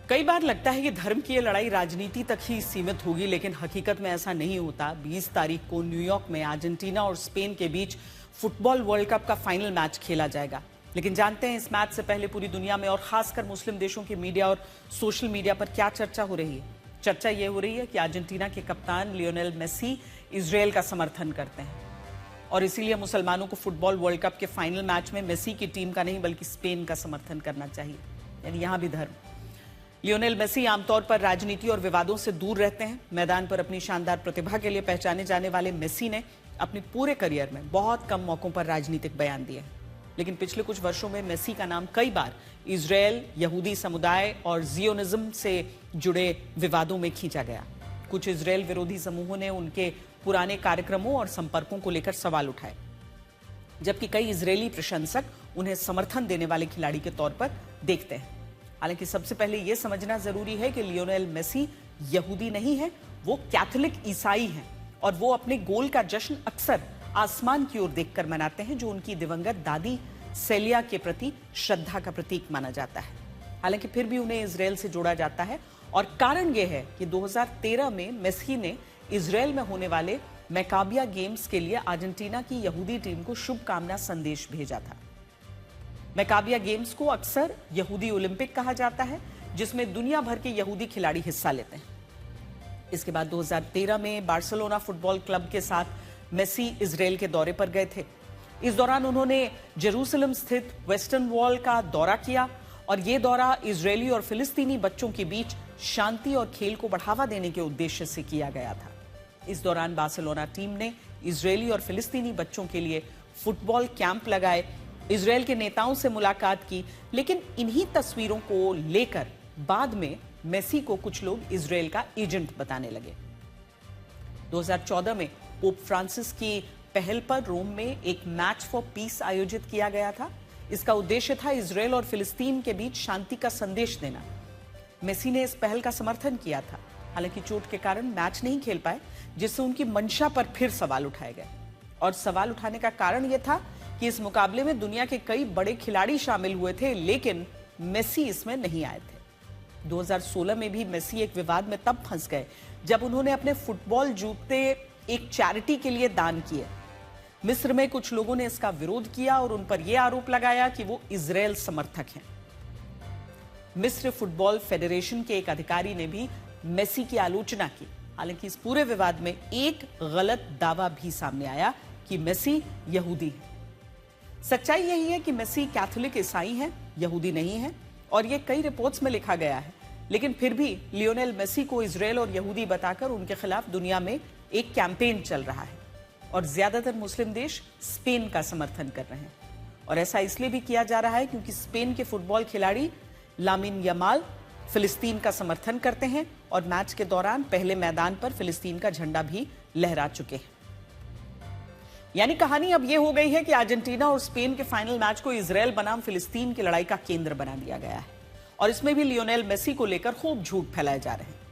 कई बार लगता है कि धर्म की ये लड़ाई राजनीति तक ही सीमित होगी, लेकिन हकीकत में ऐसा नहीं होता। 20 तारीख को न्यूयॉर्क में अर्जेंटीना और स्पेन के बीच फुटबॉल वर्ल्ड कप का फाइनल मैच खेला जाएगा। लेकिन जानते हैं इस मैच से पहले पूरी दुनिया में और खासकर मुस्लिम देशों के मीडिया और सोशल मीडिया पर क्या चर्चा हो रही है? चर्चा ये हो रही है कि अर्जेंटीना के कप्तान लियोनेल मेसी इजरायल का समर्थन करते हैं और इसीलिए मुसलमानों को फुटबॉल वर्ल्ड कप के फाइनल मैच में मेसी की टीम का नहीं बल्कि स्पेन का समर्थन करना चाहिए। यानी यहां भी धर्म। लियोनेल मेसी आमतौर पर राजनीति और विवादों से दूर रहते हैं। मैदान पर अपनी शानदार प्रतिभा के लिए पहचाने जाने वाले मेसी ने अपने पूरे करियर में बहुत कम मौकों पर राजनीतिक बयान दिए, लेकिन पिछले कुछ वर्षों में मेसी का नाम कई बार इजरायल, यहूदी समुदाय और जियोनिज्म से जुड़े विवादों में खींचा गया। कुछ इजरायल विरोधी समूहों ने उनके पुराने कार्यक्रमों और संपर्कों को लेकर सवाल उठाए, जबकि कई इजरायली प्रशंसक उन्हें समर्थन देने वाले खिलाड़ी के तौर पर देखते हैं। हालांकि सबसे पहले यह समझना जरूरी है कि लियोनेल मेसी यहूदी नहीं है, वो कैथोलिक ईसाई हैं और वो अपने गोल का जश्न अक्सर आसमान की ओर देखकर मनाते हैं, जो उनकी दिवंगत दादी सेलिया के प्रति श्रद्धा का प्रतीक माना जाता है। हालांकि फिर भी उन्हें इजरायल से जोड़ा जाता है और कारण यह है कि 2013 में मेसी ने इजरायल में होने वाले मैकाबिया गेम्स के लिए अर्जेंटीना की यहूदी टीम को शुभकामना संदेश भेजा था। मैकाबिया गेम्स को अक्सर यहूदी ओलंपिक कहा जाता है, जिसमें दुनिया भर के यहूदी खिलाड़ी हिस्सा लेते हैं। इसके बाद 2013 में बार्सिलोना फुटबॉल क्लब के साथ मेसी इजरायल के दौरे पर गए थे। इस दौरान उन्होंने जेरूसलम स्थित वेस्टर्न वॉल का दौरा किया और यह दौरा इजरायली और फिलिस्तीनी बच्चों के बीच शांति और खेल को बढ़ावा देने के उद्देश्य से किया गया था। इस दौरान बार्सिलोना टीम ने इजरायली और फिलिस्तीनी बच्चों के लिए फुटबॉल कैंप लगाए, इजरायल के नेताओं से मुलाकात की, लेकिन इन्हीं तस्वीरों को लेकर बाद में मेसी को कुछ लोग इजरायल का एजेंट बताने लगे। 2014 में पोप फ्रांसिस की पहल पर रोम में एक मैच फॉर पीस आयोजित किया गया था। इसका उद्देश्य था इजरायल और फिलिस्तीन के बीच शांति का संदेश देना। मेसी ने इस पहल का समर्थन किया था, हालांकि चोट के कारण मैच नहीं खेल पाए, जिससे उनकी मंशा पर फिर सवाल उठाए गए। और सवाल उठाने का कारण यह था कि इस मुकाबले में दुनिया के कई बड़े खिलाड़ी शामिल हुए थे, लेकिन मेसी इसमें नहीं आए थे। 2016 में भी मेसी एक विवाद में तब फंस गए जब उन्होंने अपने फुटबॉल जूते एक चैरिटी के लिए दान किए। मिस्र में कुछ लोगों ने इसका विरोध किया और उन पर यह आरोप लगाया कि वो इजरायल समर्थक हैं। मिस्र फुटबॉल फेडरेशन के एक अधिकारी ने भी मेसी की आलोचना की। हालांकि इस पूरे विवाद में एक गलत दावा भी सामने आया कि मेसी यहूदी है। सच्चाई यही है कि मेसी कैथोलिक ईसाई हैं, यहूदी नहीं है, और यह कई रिपोर्ट्स में लिखा गया है। लेकिन फिर भी लियोनेल मेसी को इजरायल और यहूदी बताकर उनके खिलाफ दुनिया में एक कैंपेन चल रहा है और ज्यादातर मुस्लिम देश स्पेन का समर्थन कर रहे हैं। और ऐसा इसलिए भी किया जा रहा है क्योंकि स्पेन के फुटबॉल खिलाड़ी लामिन यमाल फिलिस्तीन का समर्थन करते हैं और मैच के दौरान पहले मैदान पर फिलिस्तीन का झंडा भी लहरा चुके हैं। यानी कहानी अब यह हो गई है कि अर्जेंटीना और स्पेन के फाइनल मैच को इजरायल बनाम फिलिस्तीन की लड़ाई का केंद्र बना दिया गया है और इसमें भी लियोनेल मेसी को लेकर खूब झूठ फैलाए जा रहे हैं।